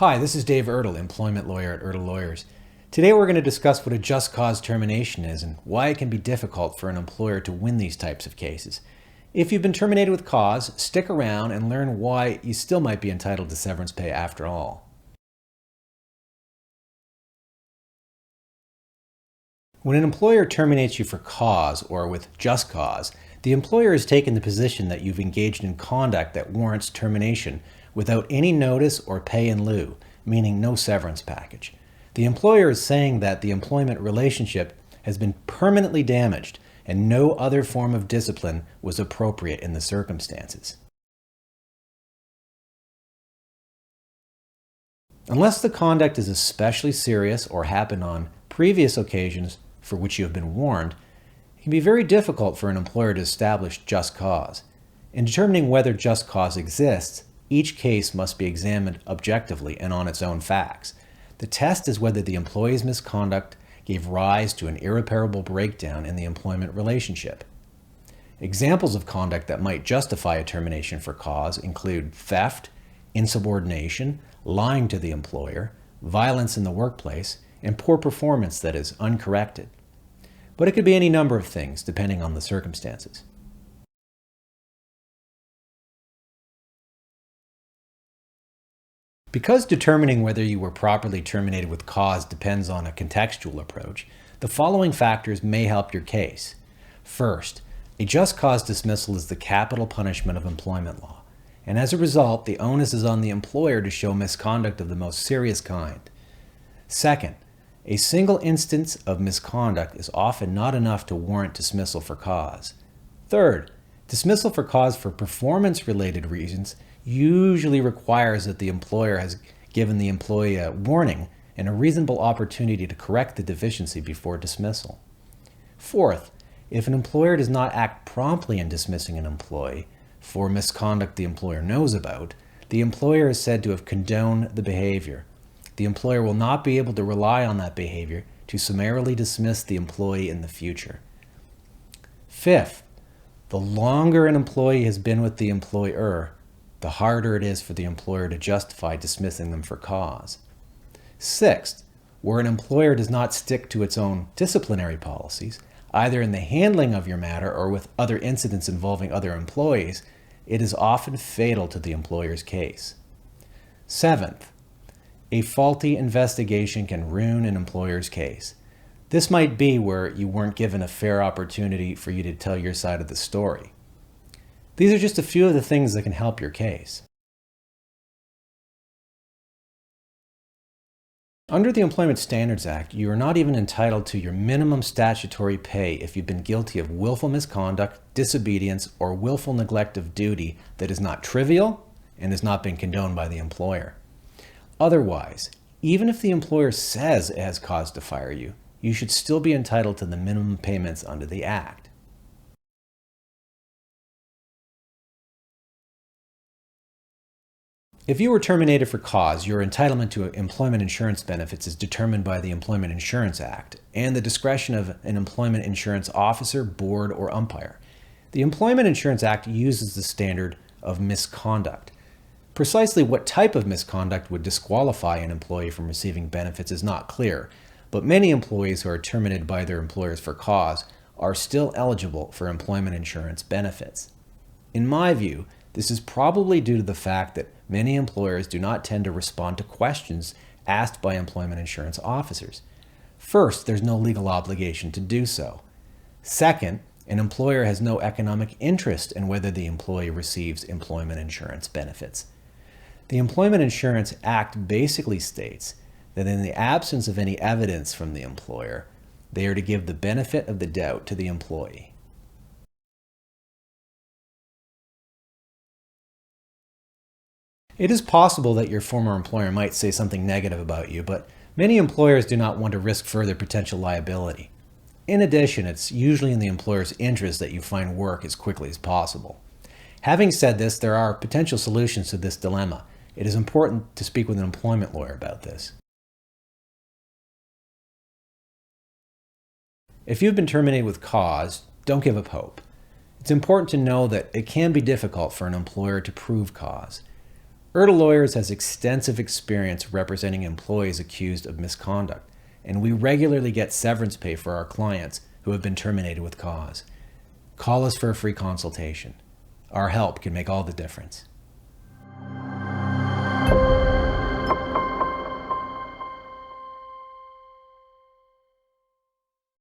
Hi, this is Dave Ertl, employment lawyer at Ertl Lawyers. Today we're going to discuss what a just cause termination is and why it can be difficult for an employer to win these types of cases. If you've been terminated with cause, stick around and learn why you still might be entitled to severance pay after all. When an employer terminates you for cause or with just cause, the employer has taken the position that you've engaged in conduct that warrants termination without any notice or pay in lieu, meaning no severance package. The employer is saying that the employment relationship has been permanently damaged and no other form of discipline was appropriate in the circumstances. Unless the conduct is especially serious or happened on previous occasions for which you have been warned, it can be very difficult for an employer to establish just cause. In determining whether just cause exists, each case must be examined objectively and on its own facts. The test is whether the employee's misconduct gave rise to an irreparable breakdown in the employment relationship. Examples of conduct that might justify a termination for cause include theft, insubordination, lying to the employer, violence in the workplace, and poor performance that is uncorrected. But it could be any number of things depending on the circumstances. Because determining whether you were properly terminated with cause depends on a contextual approach, the following factors may help your case. First, a just cause dismissal is the capital punishment of employment law, and as a result, the onus is on the employer to show misconduct of the most serious kind. Second, a single instance of misconduct is often not enough to warrant dismissal for cause. Third, dismissal for cause for performance-related reasons usually requires that the employer has given the employee a warning and a reasonable opportunity to correct the deficiency before dismissal. Fourth, if an employer does not act promptly in dismissing an employee for misconduct the employer knows about, the employer is said to have condoned the behavior. The employer will not be able to rely on that behavior to summarily dismiss the employee in the future. Fifth, the longer an employee has been with the employer, the harder it is for the employer to justify dismissing them for cause. Sixth, where an employer does not stick to its own disciplinary policies, either in the handling of your matter or with other incidents involving other employees, it is often fatal to the employer's case. Seventh, a faulty investigation can ruin an employer's case. This might be where you weren't given a fair opportunity for you to tell your side of the story. These are just a few of the things that can help your case. Under the Employment Standards Act, you are not even entitled to your minimum statutory pay if you've been guilty of willful misconduct, disobedience, or willful neglect of duty that is not trivial and has not been condoned by the employer. Otherwise, even if the employer says it has cause to fire you, you should still be entitled to the minimum payments under the Act. If you were terminated for cause, your entitlement to employment insurance benefits is determined by the Employment Insurance Act and the discretion of an employment insurance officer, board, or umpire. The Employment Insurance Act uses the standard of misconduct. Precisely what type of misconduct would disqualify an employee from receiving benefits is not clear, but many employees who are terminated by their employers for cause are still eligible for employment insurance benefits. In my view, this is probably due to the fact that many employers do not tend to respond to questions asked by employment insurance officers. First, there's no legal obligation to do so. Second, an employer has no economic interest in whether the employee receives employment insurance benefits. The Employment Insurance Act basically states that in the absence of any evidence from the employer, they are to give the benefit of the doubt to the employee. It is possible that your former employer might say something negative about you, but many employers do not want to risk further potential liability. In addition, it's usually in the employer's interest that you find work as quickly as possible. Having said this, there are potential solutions to this dilemma. It is important to speak with an employment lawyer about this. If you've been terminated with cause, don't give up hope. It's important to know that it can be difficult for an employer to prove cause. Ertl Lawyers has extensive experience representing employees accused of misconduct, and we regularly get severance pay for our clients who have been terminated with cause. Call us for a free consultation. Our help can make all the difference.